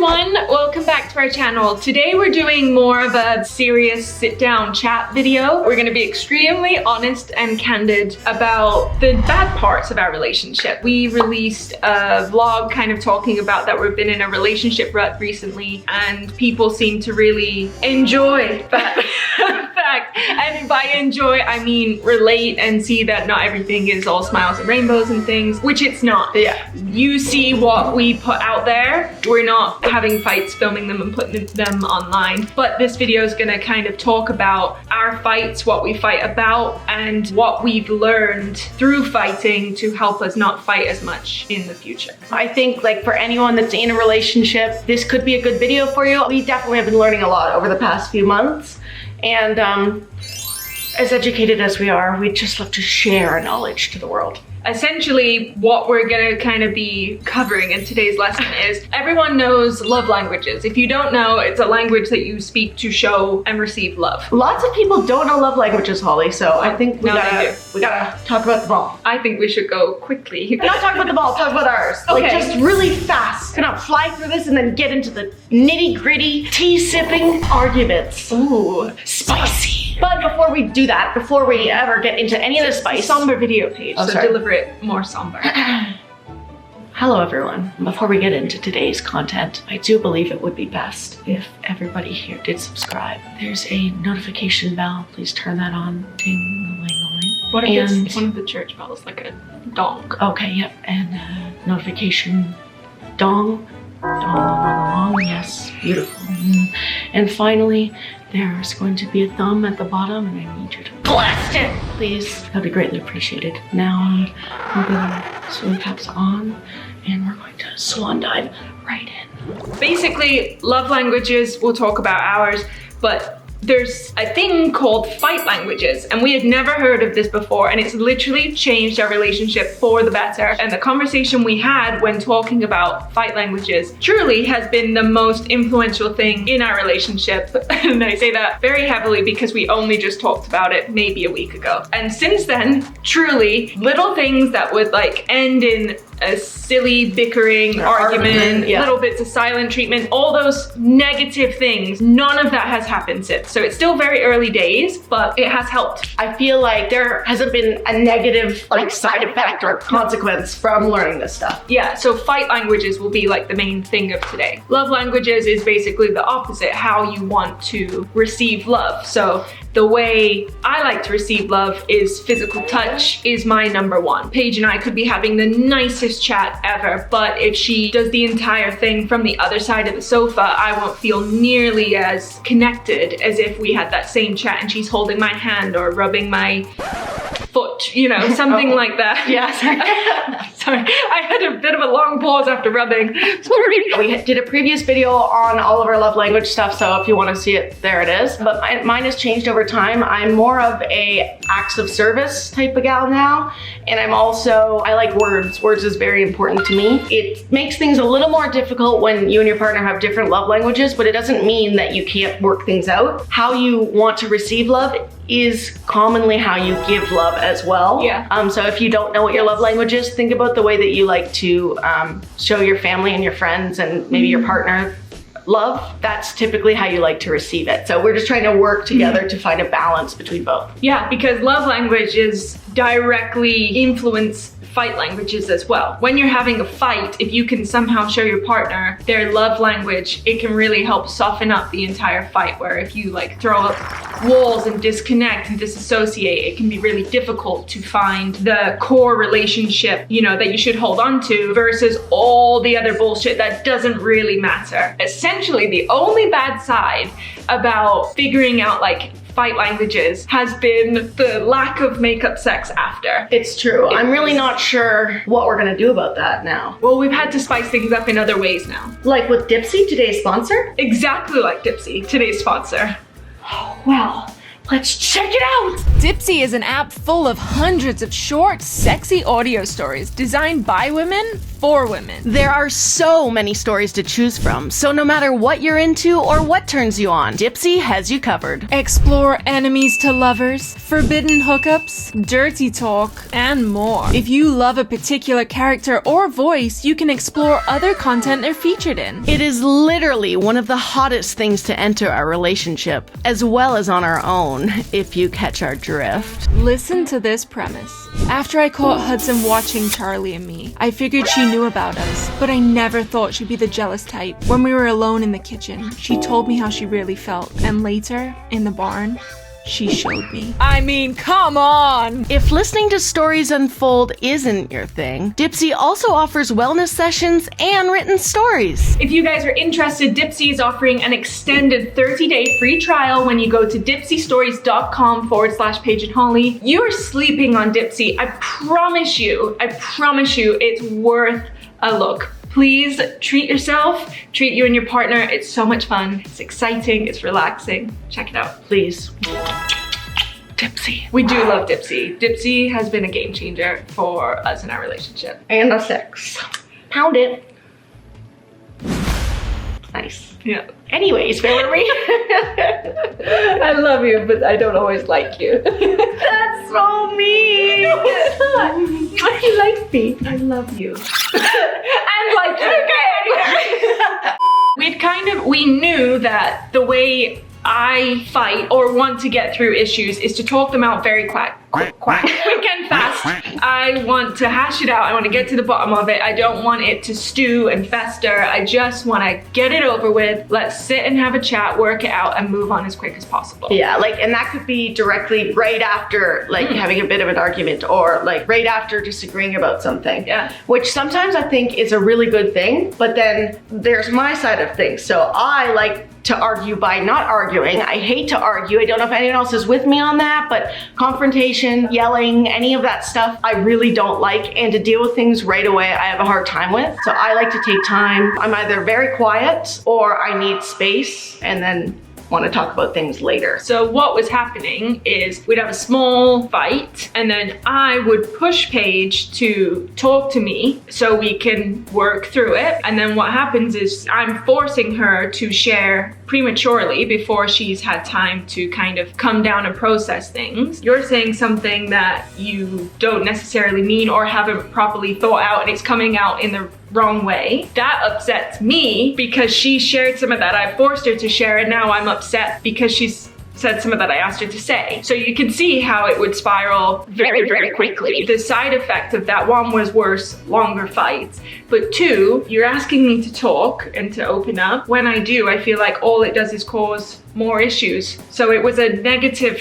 everyone, welcome back to our channel. Today we're doing more of a serious sit-down chat video. We're going to be extremely honest and candid about the bad parts of our relationship. We released a vlog kind of talking about that we've been in a relationship rut recently, and people seem to really enjoy that fact. And by enjoy, I mean relate and see that not everything is all smiles and rainbows and things, which it's not. Yeah. You see what we put out there. We're not having fights, filming them and putting them online. But this video is gonna kind of talk about our fights, what we fight about, and what we've learned through fighting to help us not fight as much in the future. I think like for anyone that's in a relationship, this could be a good video for you. We definitely have been learning a lot over the past few months. And as educated as we are, we'd just love to share our knowledge to the world. Essentially, what we're gonna kind of be covering in today's lesson is everyone knows love languages. If you don't know, it's a language that you speak to show and receive love. Lots of people don't know love languages, Holly, so I think we gotta talk about them all. I think we should go quickly. Not talk about them all, talk about ours. Okay. Like just really fast. Gonna fly through this and then get into the nitty gritty tea sipping arguments. Ooh, spicy. But before we do that, before we ever get into any of the spice. Somber video, Paige, so deliver it more somber. Hello everyone. Before we get into today's content, I do believe it would be best if everybody here did subscribe. There's a notification bell. Please turn that on. Ding-a-ling-a-ling. What if it's one of the church bells, like a dong? Okay, yep. And notification dong. Dong, dong, dong, dong. Yes, beautiful. And finally, there's going to be a thumb at the bottom, and I need you to blast it, please. That'd be greatly appreciated. Now, we're gonna swim caps on, and we're going to swan dive right in. Basically, love languages, we'll talk about ours, but there's a thing called fight languages, and we had never heard of this before, and it's literally changed our relationship for the better. And the conversation we had when talking about fight languages truly has been the most influential thing in our relationship. And I say that very heavily because we only just talked about it maybe a week ago. And since then, truly, little things that would like end in a silly bickering argument, little bits of silent treatment, all those negative things, none of that has happened since. So it's still very early days, but it has helped. I feel like there hasn't been a negative like side effect or consequence from learning this stuff. Yeah, so fight languages will be like the main thing of today. Love languages is basically the opposite, how you want to receive love. So the way I like to receive love is physical touch is my number one. Paige and I could be having the nicest chat ever, but if she does the entire thing from the other side of the sofa, I won't feel nearly as connected as if we had that same chat and she's holding my hand or rubbing my foot, you know, something like that. Yeah, sorry, I had a bit of a long pause after rubbing. We did a previous video on all of our love language stuff, so if you want to see it, there it is. But mine has changed over time. I'm more of a acts of service type of gal now, and I like words. Words is very important to me. It makes things a little more difficult when you and your partner have different love languages, but it doesn't mean that you can't work things out. How you want to receive love is commonly how you give love as well. Yeah. So if you don't know what your love language is, think about the way that you like to show your family and your friends and maybe your partner love. That's typically how you like to receive it. So we're just trying to work together to find a balance between both. Yeah, because love languages directly influence fight languages as well. When you're having a fight, if you can somehow show your partner their love language, it can really help soften up the entire fight, where if you like throw up walls and disconnect and disassociate, it can be really difficult to find the core relationship, you know, that you should hold on to versus all the other bullshit that doesn't really matter. Essentially, the only bad side about figuring out like fight languages has been the lack of makeup sex after. It's true. I'm really not sure what we're gonna do about that now. Well, we've had to spice things up in other ways now. Like with Dipsy, today's sponsor? Exactly like Dipsy, today's sponsor. Well, Let's check it out! Dipsy is an app full of hundreds of short, sexy audio stories designed by women for women. There are so many stories to choose from, so no matter what you're into or what turns you on, Dipsy has you covered. Explore enemies to lovers, forbidden hookups, dirty talk, and more. If you love a particular character or voice, you can explore other content they're featured in. It is literally one of the hottest things to enter our relationship, as well as on our own, if you catch our drift. Listen to this premise. After I caught Hudson watching Charlie and me, I figured she knew about us, but I never thought she'd be the jealous type. When we were alone in the kitchen, she told me how she really felt, and later, in the barn, she showed me. I mean, come on! If listening to stories unfold isn't your thing, Dipsy also offers wellness sessions and written stories. If you guys are interested, Dipsy is offering an extended 30-day free trial when you go to dipsystories.com/Paige and Holly. You are sleeping on Dipsy. I promise you, it's worth a look. Please treat yourself, treat you and your partner. It's so much fun. It's exciting, it's relaxing. Check it out. Please. Dipsy. We do love Dipsy. Dipsy has been a game changer for us in our relationship. And our sex. Pound it. Nice. Yeah. Anyways, where were we? I love you, but I don't always like you. That's so mean. No, it's not. You like me. I love you. And like you. Okay. We knew that the way I fight or want to get through issues is to talk them out very quick and fast. I want to hash it out. I want to get to the bottom of it. I don't want it to stew and fester. I just want to get it over with. Let's sit and have a chat, work it out, and move on as quick as possible. Yeah, and that could be directly right after having a bit of an argument, or right after disagreeing about something. Yeah. Which sometimes I think is a really good thing, but then there's my side of things. So I like to argue by not arguing. I hate to argue. I don't know if anyone else is with me on that, but confrontation, yelling, any of that stuff, I really don't like. And to deal with things right away, I have a hard time with. So I like to take time. I'm either very quiet or I need space, and then want to talk about things later. So what was happening is we'd have a small fight, and then I would push Paige to talk to me so we can work through it. And then what happens is I'm forcing her to share prematurely before she's had time to kind of come down and process things. You're saying something that you don't necessarily mean or haven't properly thought out, and it's coming out in the wrong way. That upsets me because she shared some of that I forced her to share, and now I'm upset because she's said some of that I asked her to say. So you can see how it would spiral very, very quickly. The side effect of that, one, was worse, longer fights. But two, you're asking me to talk and to open up. When I do, I feel like all it does is cause more issues. So it was a negative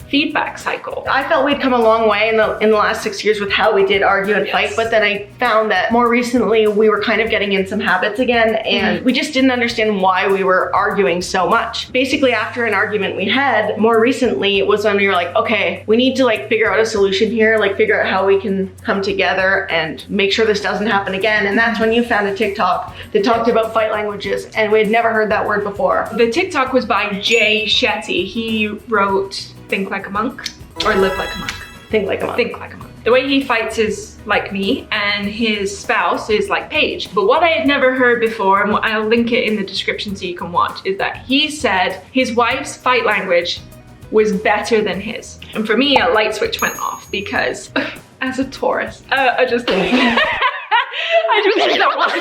feedback cycle. I felt we'd come a long way in the last 6 years with how we did argue and fight, but then I found that more recently we were kind of getting in some habits again, and we just didn't understand why we were arguing so much. Basically, after an argument we had more recently, it was when we were like, okay, we need to figure out a solution here, figure out how we can come together and make sure this doesn't happen again. And that's when you found a TikTok that talked about fight languages, and we had never heard that word before. The TikTok was by Jay Shetty. He wrote Think Like a Monk, or Live Like a Monk. Think Like a Monk. Think Like a Monk. The way he fights is like me, and his spouse is like Paige. But what I had never heard before, and I'll link it in the description so you can watch, is that he said his wife's fight language was better than his. And for me, a light switch went off because as a Taurus, I just don't want to.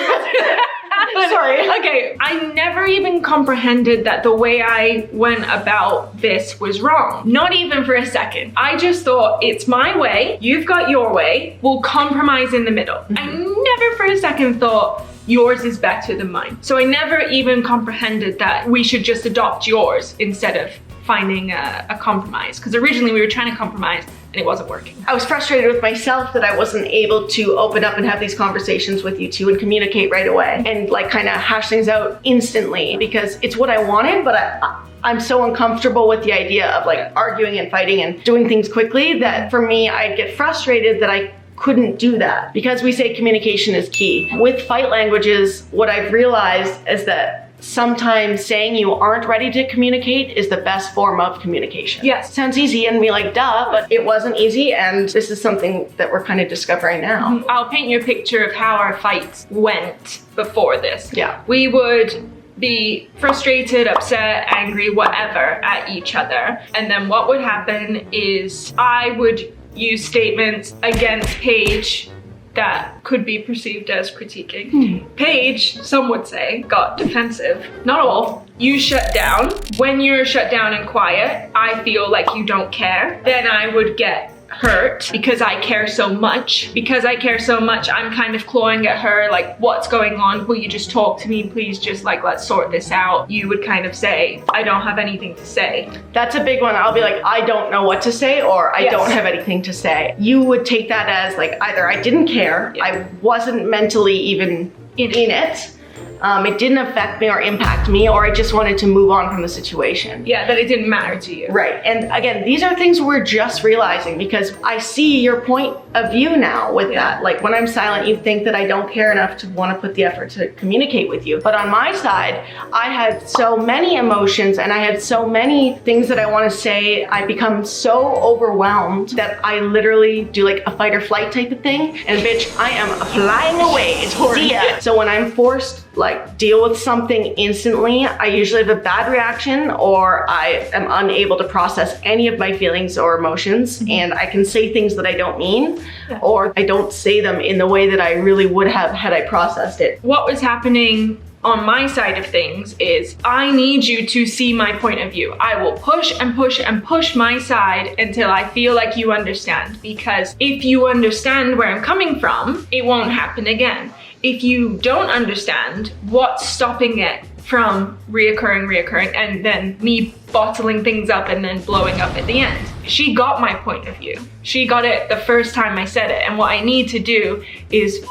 Sorry. Okay, I never even comprehended that the way I went about this was wrong. Not even for a second. I just thought, it's my way, you've got your way, we'll compromise in the middle. I never for a second thought, yours is better than mine. So I never even comprehended that we should just adopt yours instead of finding a compromise. Because originally we were trying to compromise and it wasn't working. I was frustrated with myself that I wasn't able to open up and have these conversations with you two and communicate right away and kind of hash things out instantly, because it's what I wanted, but I'm so uncomfortable with the idea of arguing and fighting and doing things quickly that for me, I'd get frustrated that I couldn't do that, because we say communication is key. With fight languages, what I've realized is that sometimes saying you aren't ready to communicate is the best form of communication. Yes. Sounds easy and be like, duh, but it wasn't easy, and this is something that we're kind of discovering now. I'll paint you a picture of how our fights went before this. Yeah. We would be frustrated, upset, angry, whatever at each other. And then what would happen is I would use statements against Paige that could be perceived as critiquing. Paige, some would say, got defensive. Not all. You shut down. When you're shut down and quiet, I feel like you don't care. Then I would get hurt because I care so much. Because I care so much, I'm kind of clawing at her like, what's going on? Will you just talk to me? Please just like, let's sort this out. You would kind of say, I don't have anything to say. That's a big one. I'll be like, I don't know what to say, or I don't have anything to say. You would take that as like, either I didn't care, I wasn't mentally even in it. It didn't affect me or impact me, or I just wanted to move on from the situation. Yeah, that it didn't matter to you. Right. And again, these are things we're just realizing, because I see your point of view now with that. Like when I'm silent, you think that I don't care enough to want to put the effort to communicate with you. But on my side, I had so many emotions and I had so many things that I want to say. I become so overwhelmed that I literally do like a fight or flight type of thing. And bitch, I am flying away. See ya. So when I'm forced like deal with something instantly, I usually have a bad reaction, or I am unable to process any of my feelings or emotions, and I can say things that I don't mean, or I don't say them in the way that I really would have had I processed it. What was happening on my side of things is I need you to see my point of view. I will push and push and push my side until I feel like you understand, because if you understand where I'm coming from, it won't happen again. If you don't understand what's stopping it from reoccurring, and then me bottling things up and then blowing up at the end. She got my point of view. She got it the first time I said it, and what I need to do is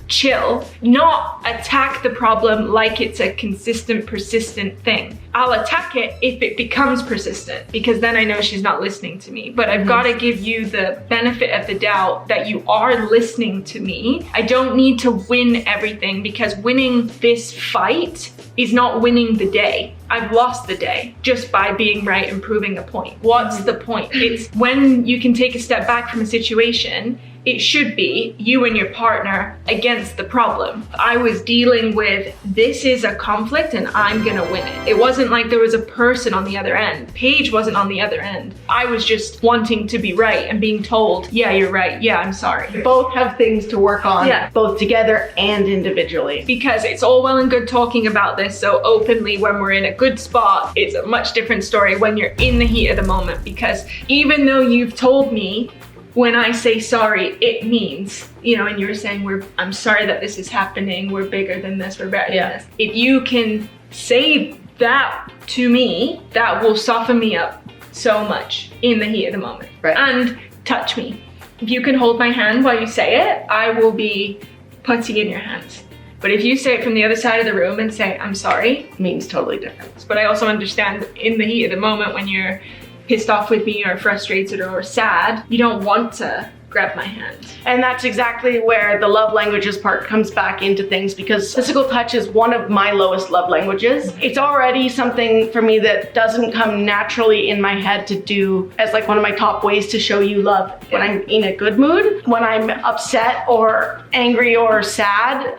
chill, not attack the problem like it's a consistent, persistent thing. I'll attack it if it becomes persistent, because then I know she's not listening to me. But I've got to give you the benefit of the doubt that you are listening to me. I don't need to win everything, because winning this fight is not winning the day. I've lost the day just by being right and proving a point. What's the point? It's when you can take a step back from a situation, it should be you and your partner against the problem. I was dealing with, this is a conflict and I'm gonna win it. It wasn't like there was a person on the other end. Paige wasn't on the other end. I was just wanting to be right and being told, yeah, you're right. Yeah, I'm sorry. Both have things to work on, both together and individually. Because it's all well and good talking about this so openly when we're in a good spot. It's a much different story when you're in the heat of the moment, because even though you've told me when I say sorry, it means, you know, and you're saying I'm sorry that this is happening, we're bigger than this, we're better than this. If you can say that to me, that will soften me up so much in the heat of the moment. Right. And touch me. If you can hold my hand while you say it, I will be putty in your hands. But if you say it from the other side of the room and say, I'm sorry, it means totally different. But I also understand in the heat of the moment when you're pissed off with me or frustrated or sad, you don't want to grab my hand. And that's exactly where the love languages part comes back into things, because physical touch is one of my lowest love languages. It's already something for me that doesn't come naturally in my head to do as like one of my top ways to show you love. When I'm in a good mood, when I'm upset or angry or sad,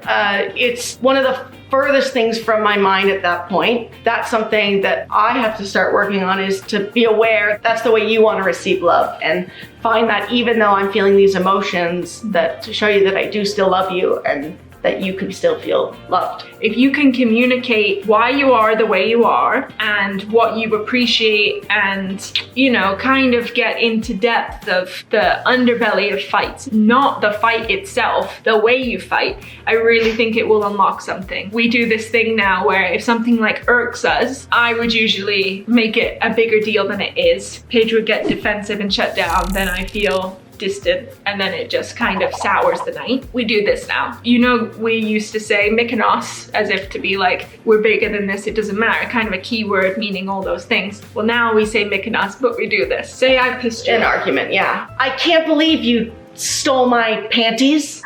it's one of the furthest things from my mind at that point. That's something that I have to start working on, is to be aware that's the way you want to receive love, and find that even though I'm feeling these emotions, that to show you that I do still love you and that you can still feel loved. If you can communicate why you are the way you are and what you appreciate, and, you know, kind of get into depth of the underbelly of fights, not the fight itself, the way you fight, I really think it will unlock something. We do this thing now where if something like irks us, I would usually make it a bigger deal than it is. Paige would get defensive and shut down, then I feel distant, and then it just kind of sours the night. We do this now. You know, we used to say Mykonos as if to be like, we're bigger than this, it doesn't matter, kind of a keyword meaning all those things. Well, now we say Mykonos, but we do this. Say I pissed you. An argument, yeah. I can't believe you stole my panties.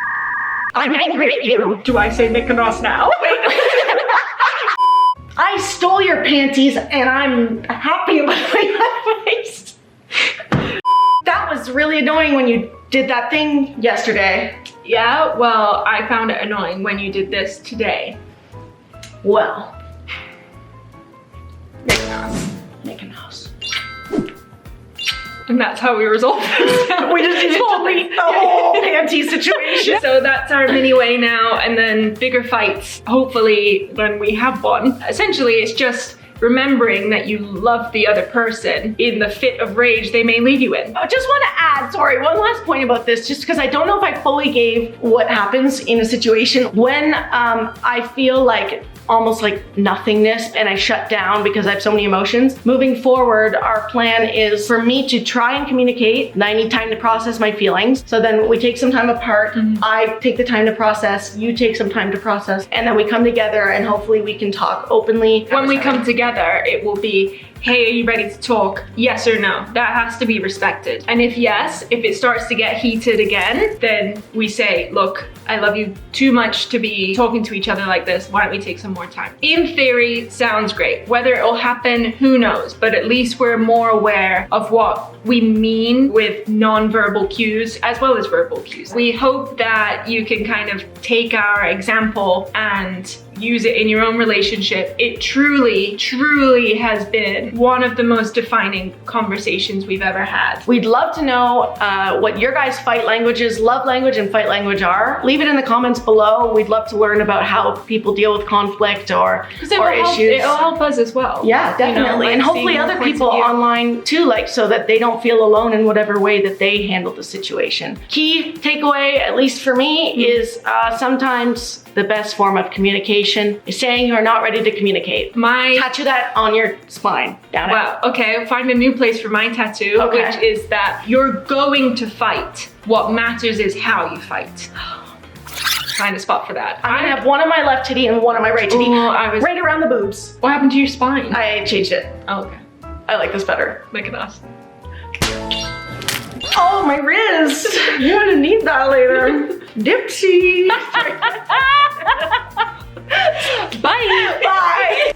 I'm angry at you. Do I say Mykonos now? I stole your panties and I'm happy about my face. That was really annoying when you did that thing yesterday. Yeah, well, I found it annoying when you did this today. Well, make a house. And that's how we resolve it. We just need to delete the whole panty situation. So that's our mini way now, and then bigger fights, hopefully, when we have one. Essentially, it's just remembering that you love the other person in the fit of rage they may leave you in. I just want to add, sorry, one last point about this, just because I don't know if I fully gave what happens in a situation when I feel like almost like nothingness and I shut down because I have so many emotions. Moving forward, our plan is for me to try and communicate. And I need time to process my feelings. So then we take some time apart. I take the time to process, you take some time to process, and then we come together and hopefully we can talk openly. When we come together, it will be, hey, are you ready to talk? Yes or no? That has to be respected. And if yes, if it starts to get heated again, then we say, look, I love you too much to be talking to each other like this. Why don't we take some more time? In theory, sounds great. Whether it will happen, who knows? But at least we're more aware of what we mean with non-verbal cues as well as verbal cues. We hope that you can kind of take our example and use it in your own relationship. It truly, truly has been one of the most defining conversations we've ever had. We'd love to know what your guys' fight languages, love language and fight language are. Leave it in the comments below. We'd love to learn about how people deal with conflict or issues. It'll help us as well. Yeah, definitely. And hopefully other people online too, like so that they don't feel alone in whatever way that they handle the situation. Key takeaway, at least for me, is sometimes the best form of communication is saying you're not ready to communicate. Tattoo that on your spine. Down Wow, okay, find a new place for my tattoo, which is that you're going to fight. What matters is how you fight. Find a spot for that. I'm gonna have one on my left titty and one on my right titty. Right around the boobs. What happened to your spine? I changed it. Oh, okay. I like this better. Look at us. Oh, my wrist. You're gonna need that later. Dipsy. Bye. Bye.